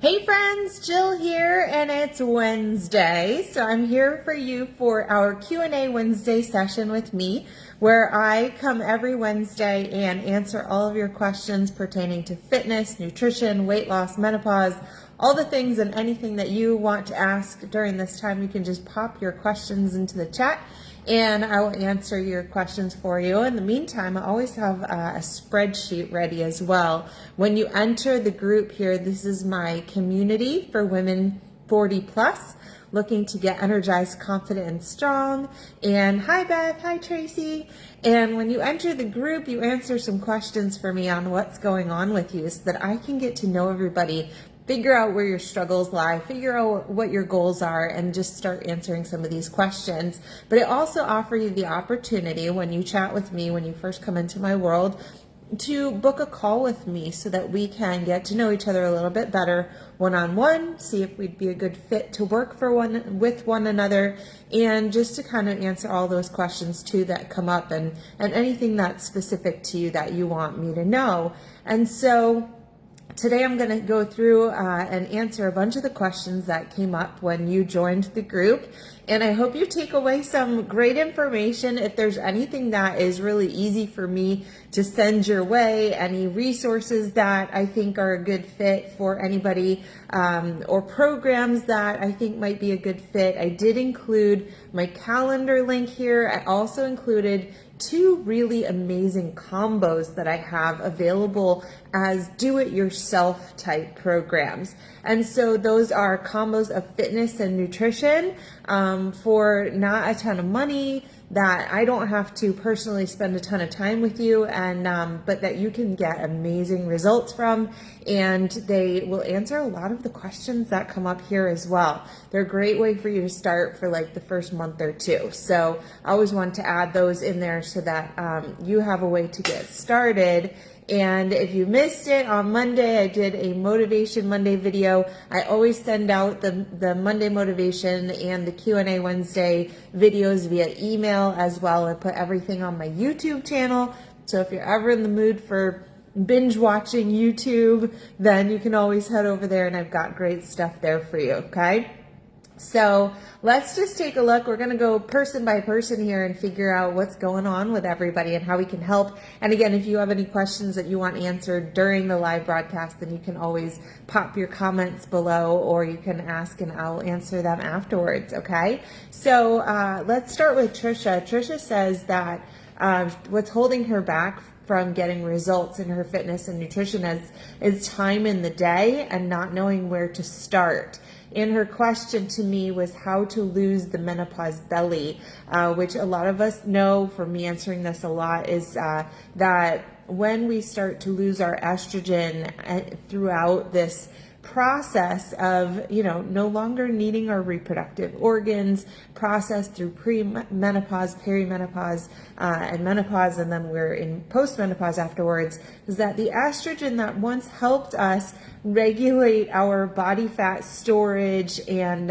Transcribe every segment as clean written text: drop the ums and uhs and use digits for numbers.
Hey friends, Jill here, and it's Wednesday. So I'm here for you for our Q&A Wednesday session with me, where I come every Wednesday and answer all of your questions pertaining to fitness, nutrition, weight loss, menopause, all the things and anything that you want to ask during this time. You can just pop your questions into the chat and I will answer your questions for you. In the meantime, I always have a spreadsheet ready as well. When you enter the group here, this is my community for women 40 plus, looking to get energized, confident, and strong. And hi Beth, hi Tracy. And when you enter the group, you answer some questions for me on what's going on with you so that I can get to know everybody, figure out where your struggles lie, figure out what your goals are, and just start answering some of these questions. But it also offers you the opportunity when you chat with me, when you first come into my world, to book a call with me so that we can get to know each other a little bit better one-on-one, see if we'd be a good fit to work with one another, and just to kind of answer all those questions too that come up and anything that's specific to you that you want me to know. And so today I'm going to go through and answer a bunch of the questions that came up when you joined the group, and I hope you take away some great information. If there's anything that is really easy for me to send your way, any resources that I think are a good fit for anybody, or programs that I think might be a good fit, I did include my calendar link here. I also included two really amazing combos that I have available as do-it-yourself type programs. And so those are combos of fitness and nutrition for not a ton of money, that I don't have to personally spend a ton of time with you, and but that you can get amazing results from, and they will answer a lot of the questions that come up here as well. They're a great way for you to start for like the first month or two. So I always want to add those in there so that you have a way to get started. And if you missed it, on Monday I did a Motivation Monday video. I always send out the Monday motivation and the Q&A Wednesday videos via email as well. I put everything on my YouTube channel. So if you're ever in the mood for binge watching YouTube, then you can always head over there, and I've got great stuff there for you, okay? So let's just take a look. We're going to go person by person here and figure out what's going on with everybody and how we can help. And again, if you have any questions that you want answered during the live broadcast, then you can always pop your comments below, or you can ask and I'll answer them afterwards, okay? So let's start with Trisha. Trisha says that what's holding her back from getting results in her fitness and nutrition is time in the day and not knowing where to start. And her question to me was how to lose the menopause belly, which a lot of us know from me answering this a lot, is that when we start to lose our estrogen throughout this process of, no longer needing our reproductive organs, process through pre-menopause, perimenopause, and menopause, and then we're in postmenopause afterwards, is that the estrogen that once helped us regulate our body fat storage and,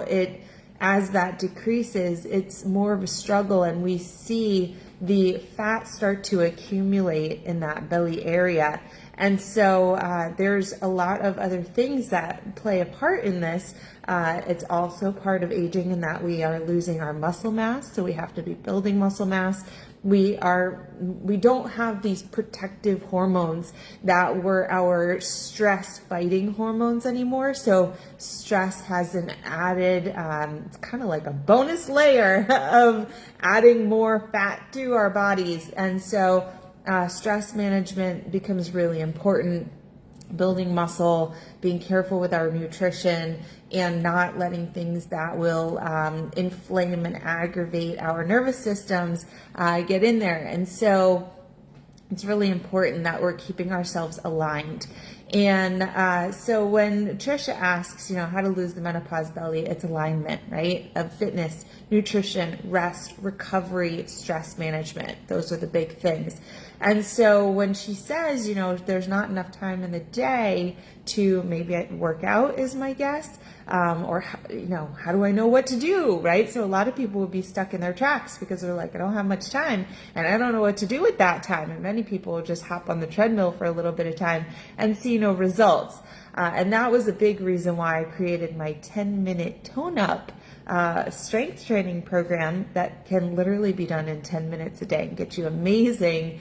it, as that decreases, it's more of a struggle, and we see the fat start to accumulate in that belly area. And so there's a lot of other things that play a part in this. It's also part of aging in that we are losing our muscle mass, so we have to be building muscle mass. We don't have these protective hormones that were our stress fighting hormones anymore. So stress has an added, it's kind of like a bonus layer of adding more fat to our bodies. And so stress management becomes really important. Building muscle, being careful with our nutrition, and not letting things that will inflame and aggravate our nervous systems get in there. And so it's really important that we're keeping ourselves aligned. And so when Trisha asks, how to lose the menopause belly, it's alignment, right? Of fitness, nutrition, rest, recovery, stress management. Those are the big things. And so when she says, there's not enough time in the day to maybe work out, is my guess, or, how do I know what to do, right? So a lot of people would be stuck in their tracks because they're like, I don't have much time and I don't know what to do with that time. And many people will just hop on the treadmill for a little bit of time and see no results. And that was a big reason why I created my 10-minute tone-up strength training program that can literally be done in 10 minutes a day and get you amazing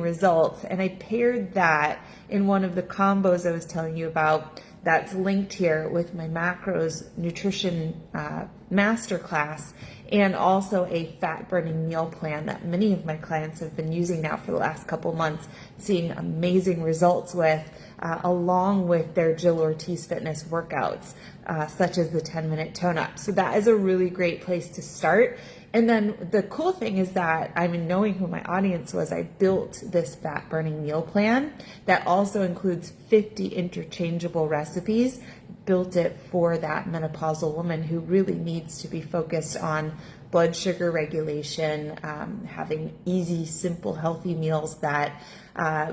results. And I paired that in one of the combos I was telling you about that's linked here with my macros nutrition masterclass, and also a fat burning meal plan that many of my clients have been using now for the last couple months, seeing amazing results with, along with their Jill Ortiz Fitness workouts, such as the 10-minute tone up. So that is a really great place to start. And then the cool thing is that, I mean, knowing who my audience was, I built this fat burning meal plan that also includes 50 interchangeable recipes, built it for that menopausal woman who really needs to be focused on blood sugar regulation, having easy, simple, healthy meals that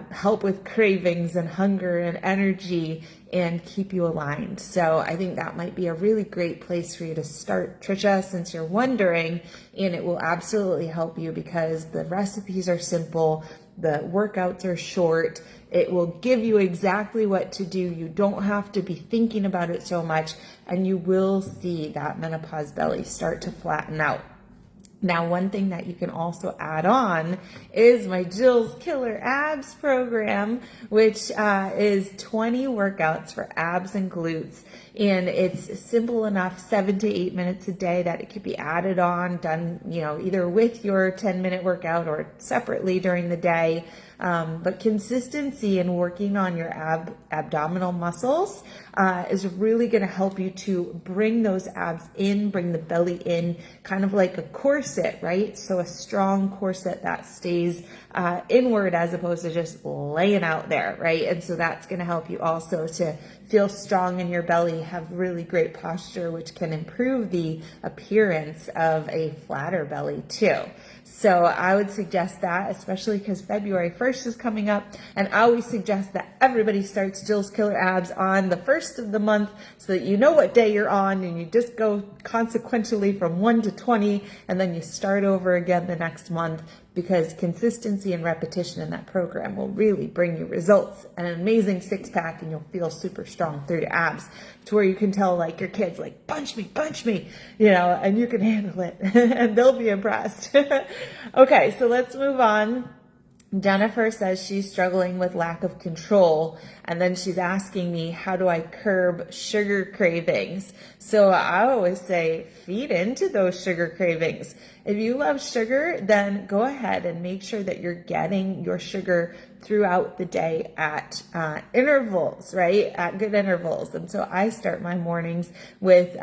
help with cravings and hunger and energy and keep you aligned. So I think that might be a really great place for you to start, Trisha, since you're wondering, and it will absolutely help you because the recipes are simple, the workouts are short, it will give you exactly what to do. You don't have to be thinking about it so much, and you will see that menopause belly start to flatten out. Now, one thing that you can also add on is my Jill's Killer Abs program, which is 20 workouts for abs and glutes. And it's simple enough, 7 to 8 minutes a day, that it could be added on, done, either with your 10-minute workout or separately during the day. But consistency in working on your abdominal muscles is really going to help you to bring those abs in, bring the belly in, kind of like a corset, right? So a strong corset that stays inward as opposed to just laying out there, right? And so that's going to help you also to feel strong in your belly, have really great posture, which can improve the appearance of a flatter belly too. So I would suggest that, especially because February 1st is coming up, and I always suggest that everybody starts Jill's Killer Abs on the 1st of the month so that you know what day you're on, and you just go consequentially from 1 to 20, and then you start over again the next month, because consistency and repetition in that program will really bring you results and an amazing six-pack, and you'll feel super strong through your abs to where you can tell like your kids like, punch me, and you can handle it and they'll be impressed. Okay, so let's move on. Jennifer says she's struggling with lack of control, and then she's asking me, how do I curb sugar cravings? So I always say, feed into those sugar cravings. If you love sugar, then go ahead and make sure that you're getting your sugar throughout the day at intervals, right? At good intervals. And so I start my mornings with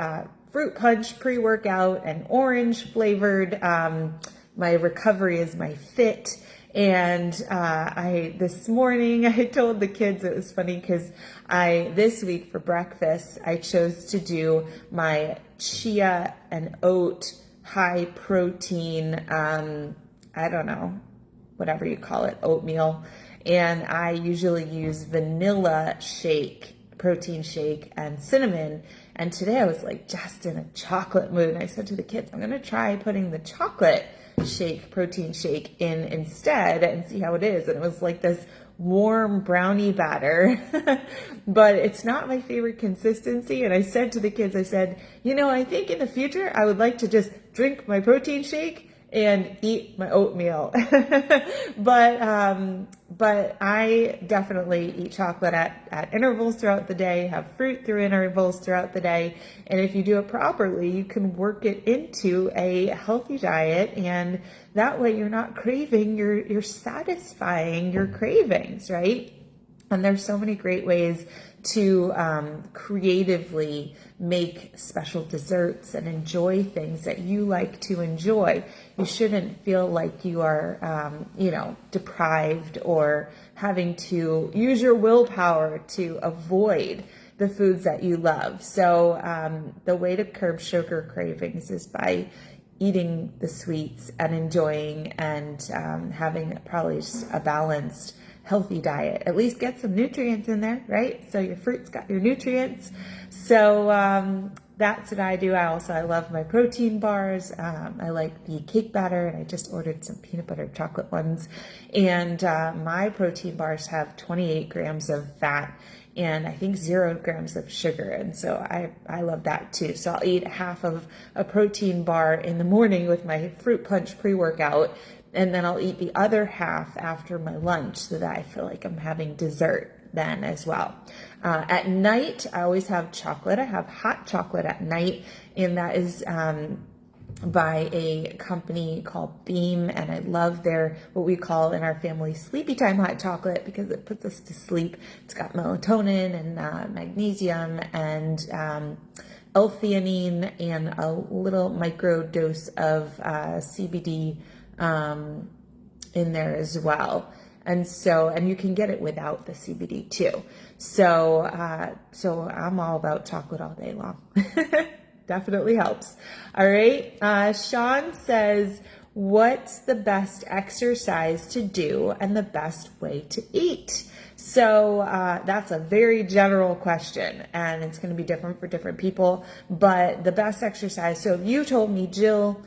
fruit punch pre-workout and orange flavored. My recovery is my fit. And this morning I told the kids, it was funny because this week for breakfast, I chose to do my chia and oat high protein, I don't know, whatever you call it, oatmeal. And I usually use vanilla shake, protein shake, and cinnamon. And today I was like just in a chocolate mood. And I said to the kids, I'm going to try putting the chocolate protein shake in instead and see how it is. And it was like this warm brownie batter, but it's not my favorite consistency. And I said to the kids, I said, I think in the future I would like to just drink my protein shake and eat my oatmeal. But I definitely eat chocolate at intervals throughout the day, have fruit through intervals throughout the day. And if you do it properly, you can work it into a healthy diet. And that way you're not craving, you're satisfying your cravings, right? And there's so many great ways to creatively make special desserts and enjoy things that you like to enjoy. You shouldn't feel like you are, deprived or having to use your willpower to avoid the foods that you love. So the way to curb sugar cravings is by eating the sweets and enjoying and having probably just a balanced, healthy diet. At least get some nutrients in there, right? So your fruit's got your nutrients. So that's what I do. I love my protein bars. I like the cake batter, and I just ordered some peanut butter chocolate ones. And my protein bars have 28 grams of fat and I think 0 grams of sugar. And so I love that too. So I'll eat half of a protein bar in the morning with my fruit punch pre-workout, and then I'll eat the other half after my lunch so that I feel like I'm having dessert then as well. At night, I always have chocolate. I have hot chocolate at night, and that is by a company called Beam, and I love their, what we call in our family, sleepy time hot chocolate, because it puts us to sleep. It's got melatonin and magnesium and L-theanine and a little micro dose of CBD in there as well. And so, and you can get it without the CBD too. So I'm all about chocolate all day long. Definitely helps. All right. Sean says, what's the best exercise to do and the best way to eat? So that's a very general question, and it's going to be different for different people. But the best exercise, so if you told me, Jill,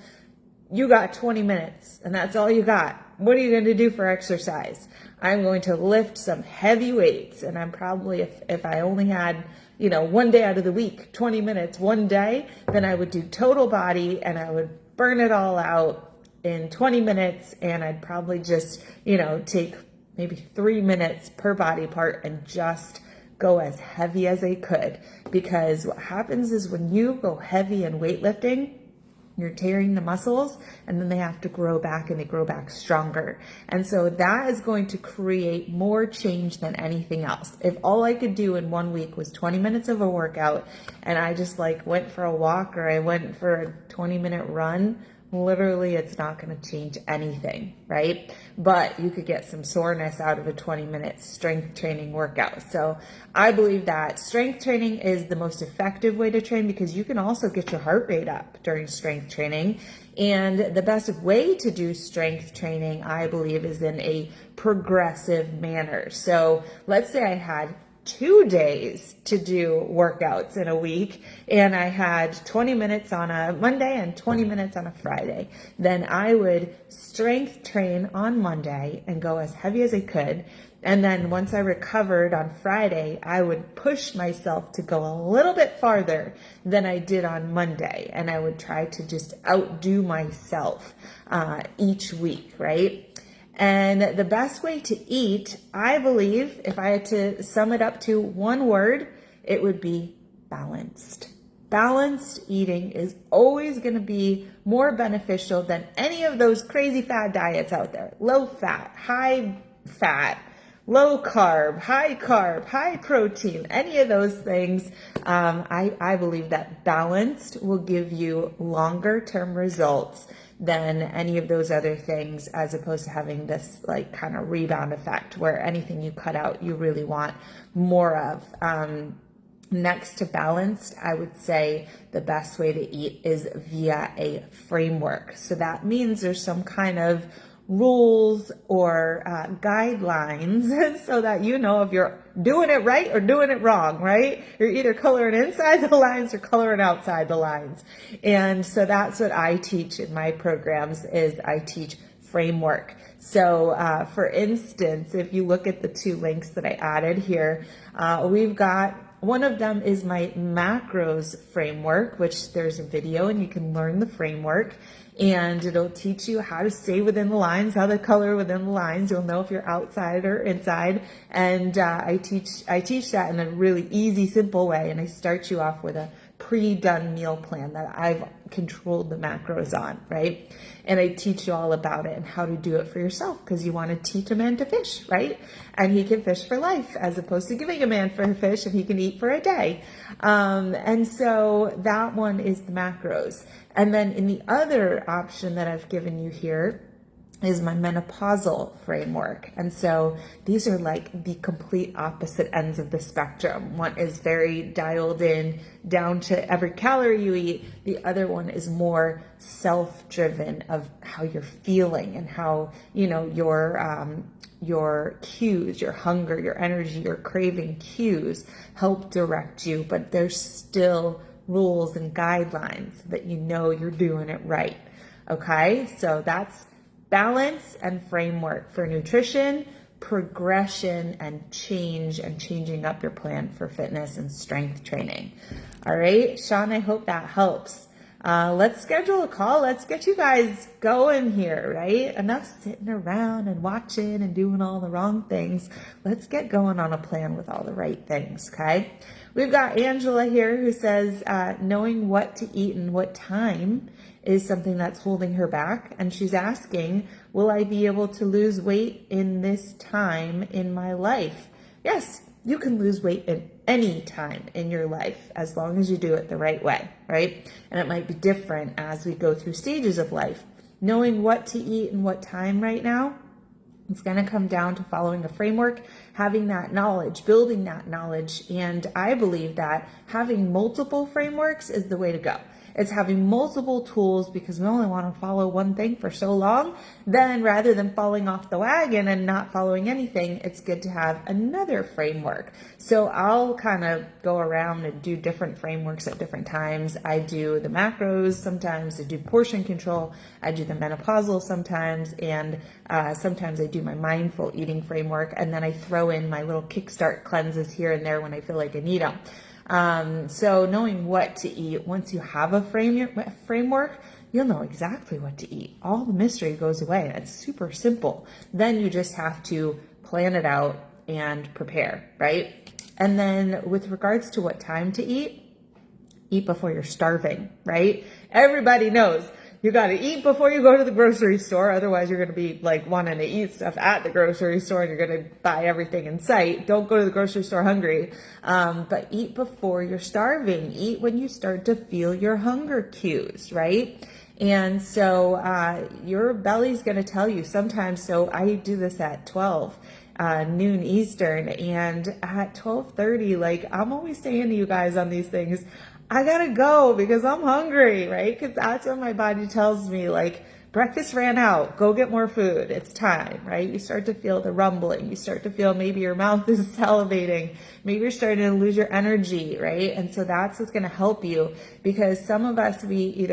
you got 20 minutes and that's all you got, what are you going to do for exercise? I'm going to lift some heavy weights, and I'm probably, if I only had, one day out of the week, 20 minutes one day, then I would do total body and I would burn it all out in 20 minutes. And I'd probably just, take maybe 3 minutes per body part and just go as heavy as I could. Because what happens is when you go heavy in weightlifting, you're tearing the muscles, and then they have to grow back, and they grow back stronger. And so that is going to create more change than anything else. If all I could do in 1 week was 20 minutes of a workout, and I just went for a walk, or I went for a 20-minute run, literally it's not going to change anything, right? But you could get some soreness out of a 20-minute strength training workout. So I believe that strength training is the most effective way to train, because you can also get your heart rate up during strength training. And the best way to do strength training, I believe, is in a progressive manner. So let's say I had 2 days to do workouts in a week, and I had 20 minutes on a Monday and 20 minutes on a Friday. Then I would strength train on Monday and go as heavy as I could. And then once I recovered on Friday, I would push myself to go a little bit farther than I did on Monday. And I would try to just outdo myself each week, right? And the best way to eat, I believe, if I had to sum it up to one word, it would be balanced. Balanced eating is always going to be more beneficial than any of those crazy fad diets out there. Low fat, high fat, low carb, high protein, any of those things. I believe that balanced will give you longer term results than any of those other things, as opposed to having this kind of rebound effect where anything you cut out, you really want more of. Next to balanced, I would say the best way to eat is via a framework. So that means there's some kind of rules or guidelines so that you know if you're doing it right or doing it wrong, right? You're either coloring inside the lines or coloring outside the lines. And so that's what I teach in my programs, is I teach framework. So for instance, if you look at the 2 links that I added here, we've got, one of them is my macros framework, which there's a video and you can learn the framework. And it'll teach you how to stay within the lines, how to color within the lines. You'll know if you're outside or inside. And I teach that in a really easy, simple way. And I start you off with a pre-done meal plan that I've controlled the macros on, right? And I teach you all about it and how to do it for yourself, because you want to teach a man to fish, right? And he can fish for life, as opposed to giving a man for a fish and he can eat for a day. And so that one is the macros. And then in the other option that I've given you here is my menopausal framework. And so these are the complete opposite ends of the spectrum. One is very dialed in down to every calorie you eat. The other one is more self-driven of how you're feeling and how, your cues, your hunger, your energy, your craving cues help direct you, but there's still rules and guidelines that you're doing it right. Okay, so that's balance and framework for nutrition, progression and change and changing up your plan for fitness and strength training. All right, Sean, I hope that helps. Let's schedule a call. Let's get you guys going here, right? Enough sitting around and watching and doing all the wrong things. Let's get going on a plan with all the right things, okay? We've got Angela here who says, knowing what to eat and what time is something that's holding her back. And she's asking, will I be able to lose weight in this time in my life? Yes, you can lose weight at any time in your life as long as you do it the right way, right? And it might be different as we go through stages of life. Knowing what to eat and what time right now, it's going to come down to following a framework, having that knowledge, building that knowledge. And I believe that having multiple frameworks is the way to go. It's having multiple tools because we only want to follow one thing for so long. Then rather than falling off the wagon and not following anything, it's good to have another framework. So I'll kind of go around and do different frameworks at different times. I do the macros sometimes, I do portion control, I do the menopausal sometimes, and sometimes I do my mindful eating framework, and then I throw in my little kickstart cleanses here and there when I feel like I need them. So knowing what to eat, once you have a framework, you'll know exactly what to eat. All the mystery goes away. It's super simple. Then you just have to plan it out and prepare, right? And then with regards to what time to eat before you're starving, right? Everybody knows you got to eat before you go to the grocery store. Otherwise, you're going to be like wanting to eat stuff at the grocery store and you're going to buy everything in sight. Don't go to the grocery store hungry. But eat before you're starving. Eat when you start to feel your hunger cues, right? And so your belly's going to tell you sometimes. So I do this at 12 noon Eastern, and at 12:30, like I'm always saying to you guys on these things, I gotta go because I'm hungry, right? Because that's when my body tells me, like, breakfast ran out, go get more food, it's time, right? You start to feel the rumbling, you start to feel maybe your mouth is salivating, maybe you're starting to lose your energy, right? And so that's what's gonna help you, because some of us, we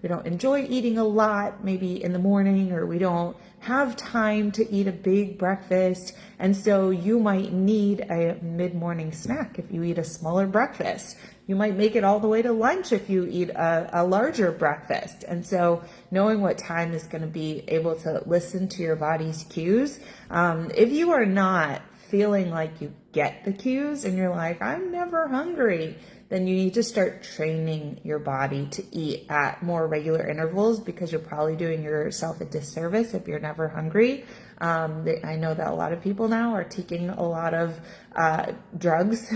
don't enjoy eating a lot, maybe in the morning, or we don't have time to eat a big breakfast, and so you might need a mid-morning snack if you eat a smaller breakfast. You might make it all the way to lunch if you eat a larger breakfast. And so knowing what time is going to be able to listen to your body's cues. If you are not feeling like you get the cues and you're like, I'm never hungry, then you need to start training your body to eat at more regular intervals, because you're probably doing yourself a disservice if you're never hungry. I know that a lot of people now are taking a lot of drugs,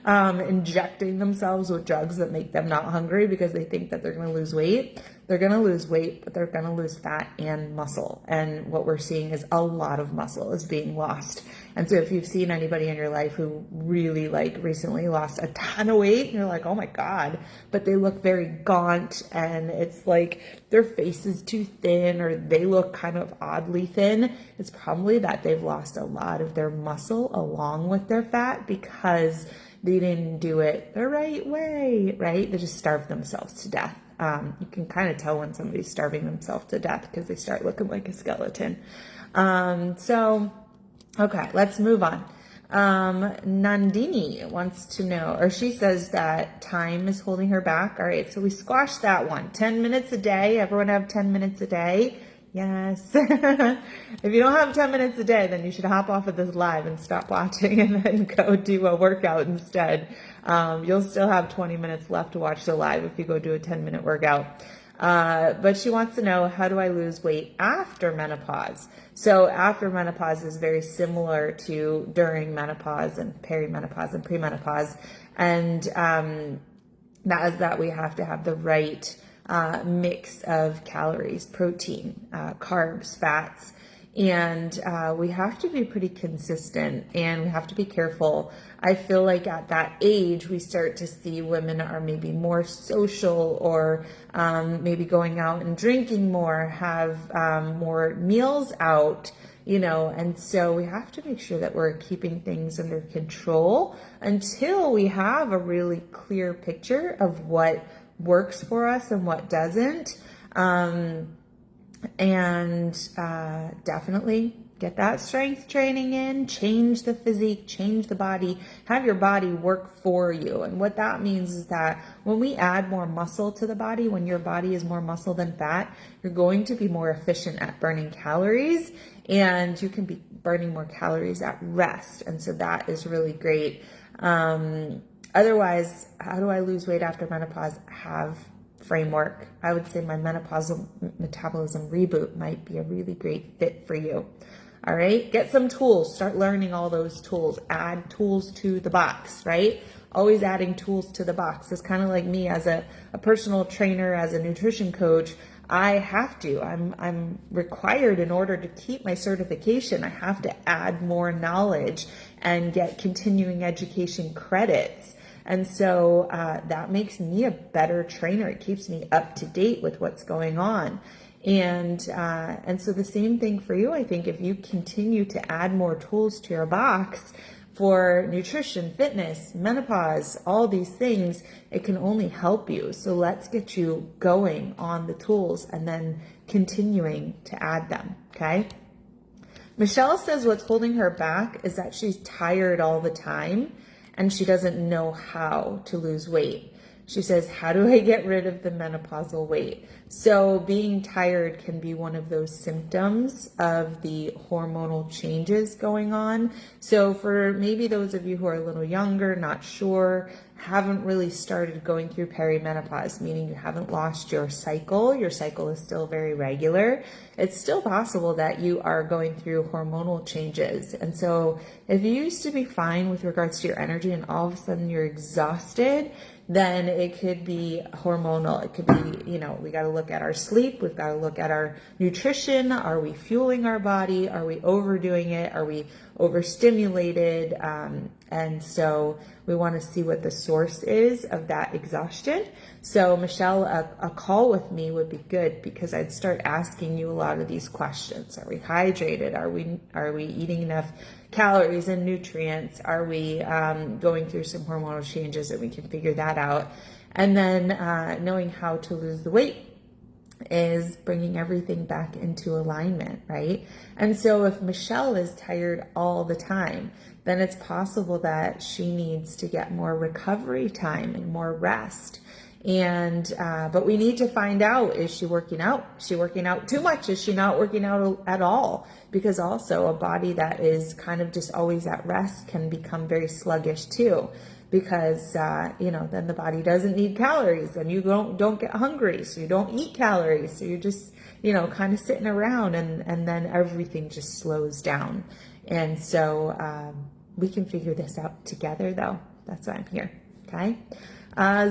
injecting themselves with drugs that make them not hungry because they think that they're going to lose weight. They're going to lose weight, but they're going to lose fat and muscle. And what we're seeing is a lot of muscle is being lost. And so if you've seen anybody in your life who really recently lost a ton of weight, and you're like, oh my God, but they look very gaunt and it's like their face is too thin or they look kind of oddly thin, it's probably that they've lost a lot of their muscle along with their fat because they didn't do it the right way, right? They just starved themselves to death. You can kind of tell when somebody's starving themselves to death because they start looking like a skeleton. Okay, let's move on. Nandini wants to know, or she says that time is holding her back. All right, so we squashed that one. 10 minutes a day. Everyone have 10 minutes a day? Yes. If you don't have 10 minutes a day, then you should hop off of this live and stop watching and then go do a workout instead. You'll still have 20 minutes left to watch the live if you go do a 10-minute workout. But she wants to know, how do I lose weight after menopause? So after menopause is very similar to during menopause and perimenopause and premenopause. And that is that we have to have the right mix of calories, protein, carbs, fats, and we have to be pretty consistent and we have to be careful. I feel like at that age, we start to see women are maybe more social or maybe going out and drinking more, have more meals out, and so we have to make sure that we're keeping things under control until we have a really clear picture of what works for us and what doesn't. And definitely Get that strength training in, change the physique, change the body, have your body work for you. And what that means is that when we add more muscle to the body, when your body is more muscle than fat, you're going to be more efficient at burning calories, and you can be burning more calories at rest. And so that is really great. Otherwise, how do I lose weight after menopause? Have framework. I would say my menopausal metabolism reboot might be a really great fit for you. All right, get some tools, start learning all those tools, add tools to the box, right? Always adding tools to the box. It's kind of like me as a personal trainer, as a nutrition coach. I have to, I'm required in order to keep my certification. I have to add more knowledge and get continuing education credits. And so that makes me a better trainer. It keeps me up to date with what's going on. And so the same thing for you, I think, if you continue to add more tools to your box for nutrition, fitness, menopause, all these things, it can only help you. So let's get you going on the tools and then continuing to add them, okay? Michelle says what's holding her back is that she's tired all the time and she doesn't know how to lose weight. She says, how do I get rid of the menopausal weight? So being tired can be one of those symptoms of the hormonal changes going on. So for maybe those of you who are a little younger, not sure, haven't really started going through perimenopause, meaning you haven't lost your cycle is still very regular, it's still possible that you are going through hormonal changes. And so if you used to be fine with regards to your energy and all of a sudden you're exhausted, then it could be hormonal. It could be, we got to look at our sleep. We've got to look at our nutrition. Are we fueling our body? Are we overdoing it? Are we overstimulated? And so we want to see what the source is of that exhaustion. So Michelle, a call with me would be good because I'd start asking you a lot of these questions. Are we hydrated? Are we eating enough calories and nutrients? Are we going through some hormonal changes, and we can figure that out? And then knowing how to lose the weight is bringing everything back into alignment, right? And so if Michelle is tired all the time, then it's possible that she needs to get more recovery time and more rest. And but we need to find out, is she working out? Is she working out too much? Is she not working out at all? Because also a body that is kind of just always at rest can become very sluggish too, because then the body doesn't need calories and you don't get hungry, so you don't eat calories, so you're just kind of sitting around, and then everything just slows down. And so we can figure this out together, though. That's why I'm here. Okay.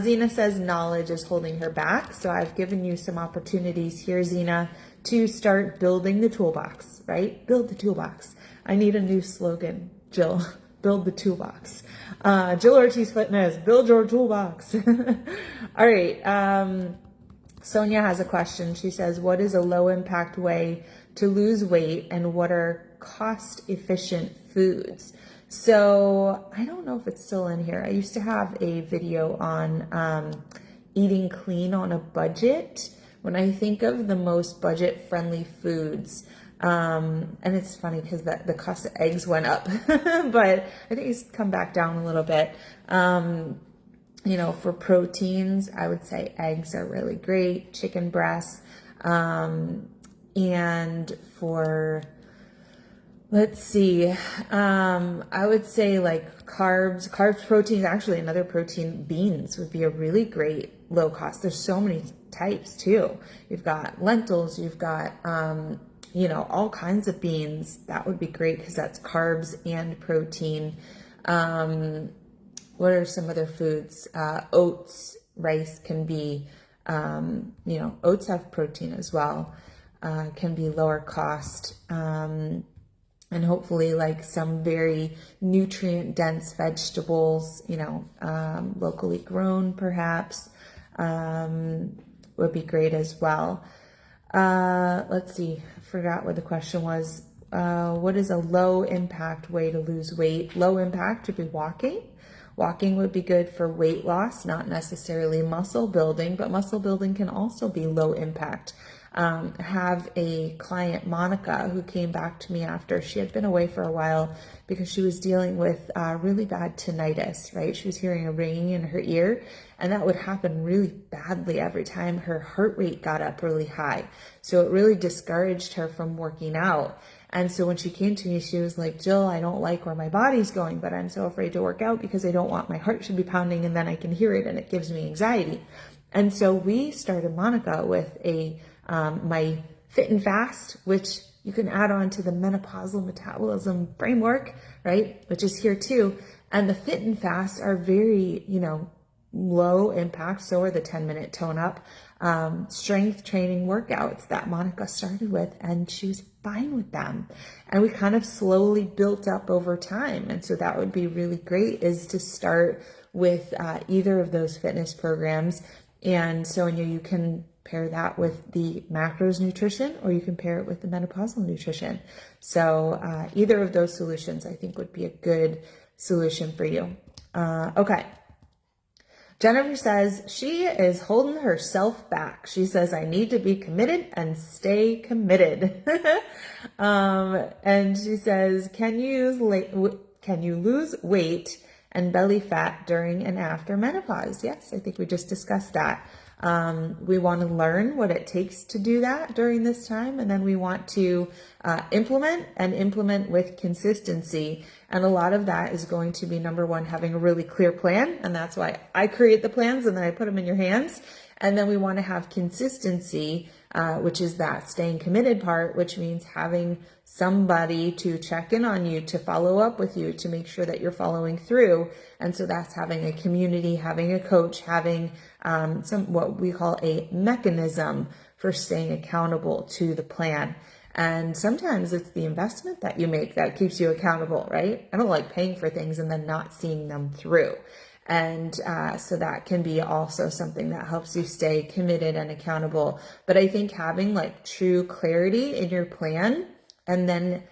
Zena says knowledge is holding her back. So I've given you some opportunities here, Zena, to start building the toolbox, right? Build the toolbox. I need a new slogan, Jill. Build the toolbox. Jill Ortiz Fitness, build your toolbox. All right. Sonia has a question. She says, what is a low impact way to lose weight, and what are cost efficient foods? So I don't know if it's still in here. I used to have a video on eating clean on a budget. When I think of the most budget friendly foods, and it's funny because the cost of eggs went up, but I think it's come back down a little bit. For proteins, I would say eggs are really great, chicken breasts, and for, let's see, I would say like carbs, proteins, actually another protein, beans would be a really great low cost. There's so many types too. You've got lentils, you've got, all kinds of beans. That would be great because that's carbs and protein. What are some other foods? Oats, rice can be, oats have protein as well, can be lower cost. And hopefully like some very nutrient dense vegetables, locally grown perhaps, would be great as well. Let's see, forgot what the question was. What is a low impact way to lose weight? Low impact would be walking. Walking would be good for weight loss, not necessarily muscle building, but muscle building can also be low impact. have a client, Monica, who came back to me after she had been away for a while because she was dealing with really bad tinnitus, right? She was hearing a ringing in her ear, and that would happen really badly every time her heart rate got up really high. So it really discouraged her from working out. And so when she came to me, she was like, Jill, I don't like where my body's going, but I'm so afraid to work out because I don't want my heart to be pounding and then I can hear it and it gives me anxiety. And so we started Monica with my Fit and Fast, which you can add on to the menopausal metabolism framework, right? Which is here too. And the Fit and Fast are very, low impact. So are the 10-minute tone up, strength training workouts that Monica started with, and she was fine with them. And we kind of slowly built up over time. And so that would be really great, is to start with either of those fitness programs. And so you can pair that with the macros nutrition, or you can pair it with the menopausal nutrition. So either of those solutions, I think, would be a good solution for you. Okay. Jennifer says she is holding herself back. She says, I need to be committed and stay committed. And she says, can you lose weight and belly fat during and after menopause? Yes, I think we just discussed that. We want to learn what it takes to do that during this time. And then we want to implement with consistency. And a lot of that is going to be, number one, having a really clear plan. And that's why I create the plans and then I put them in your hands. And then we want to have consistency, which is that staying committed part, which means having somebody to check in on you, to follow up with you, to make sure that you're following through. And so that's having a community, having a coach, having what we call a mechanism for staying accountable to the plan. And sometimes it's the investment that you make that keeps you accountable, right? I don't like paying for things and then not seeing them through. And so that can be also something that helps you stay committed and accountable. But I think having like true clarity in your plan and then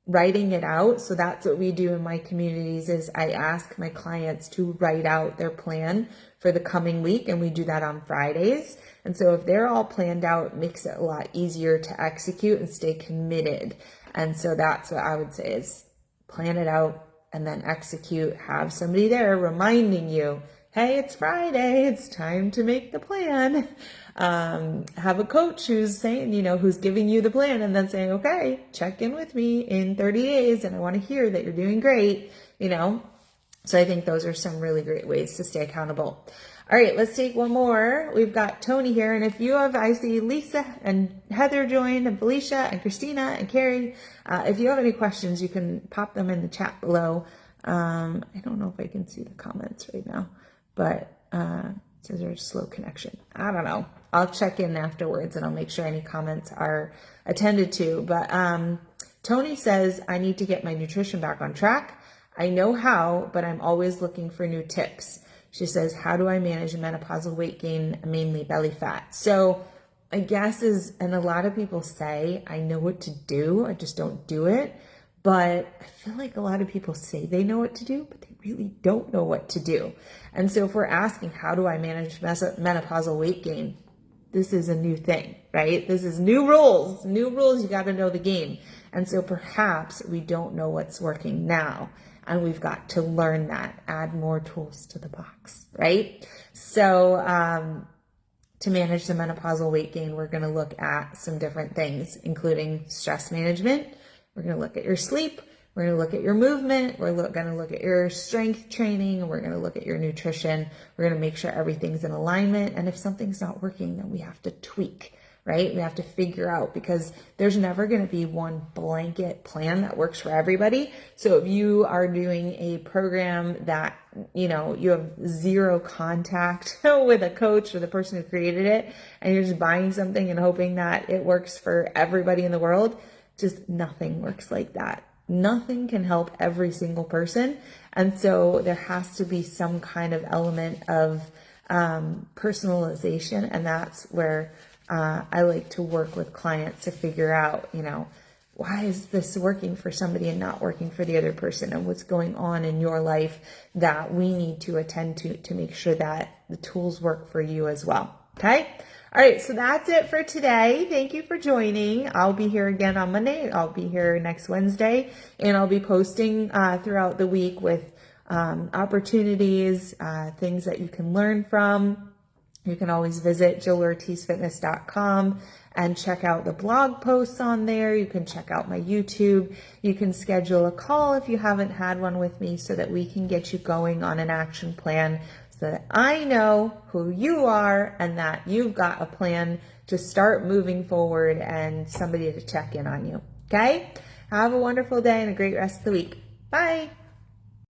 writing it out. So that's what we do in my communities, is I ask my clients to write out their plan for the coming week, and we do that on Fridays. And so if they're all planned out, it makes it a lot easier to execute and stay committed. And so that's what I would say, is plan it out and then execute. Have somebody there reminding you, hey, it's Friday, it's time to make the plan. Have a coach who's saying, who's giving you the plan and then saying, okay, check in with me in 30 days and I want to hear that you're doing great, So I think those are some really great ways to stay accountable. All right, let's take one more. We've got Tony here. And if you have, I see Lisa and Heather joined, and Felicia and Christina and Carrie. If you have any questions, you can pop them in the chat below. I don't know if I can see the comments right now, but it says there's a slow connection. I don't know. I'll check in afterwards and I'll make sure any comments are attended to. But Tony says, I need to get my nutrition back on track. I know how, but I'm always looking for new tips. She says, how do I manage menopausal weight gain, mainly belly fat? So I guess and a lot of people say, I know what to do, I just don't do it. But I feel like a lot of people say they know what to do, but they really don't know what to do. And so if we're asking, how do I manage menopausal weight gain? This is a new thing, right? This is new rules. New rules, you got to know the game. And so perhaps we don't know what's working now. And we've got to learn that, add more tools to the box, right? So to manage the menopausal weight gain, we're going to look at some different things, including stress management. We're going to look at your sleep. We're going to look at your movement. We're going to look at your strength training. And we're going to look at your nutrition. We're going to make sure everything's in alignment. And if something's not working, then we have to tweak, right? We have to figure out, because there's never going to be one blanket plan that works for everybody. So if you are doing a program that, you have zero contact with a coach or the person who created it, and you're just buying something and hoping that it works for everybody in the world, just nothing works like that. Nothing can help every single person. And so there has to be some kind of element of personalization. And that's where I like to work with clients to figure out, why is this working for somebody and not working for the other person, and what's going on in your life that we need to attend to make sure that the tools work for you as well. Okay? All right, so that's it for today. Thank you for joining. I'll be here again on Monday. I'll be here next Wednesday, and I'll be posting throughout the week with opportunities, things that you can learn from. You can always visit JillOrtizFitness.com and check out the blog posts on there. You can check out my YouTube. You can schedule a call if you haven't had one with me so that we can get you going on an action plan so that I know who you are and that you've got a plan to start moving forward and somebody to check in on you. Okay? Have a wonderful day and a great rest of the week. Bye.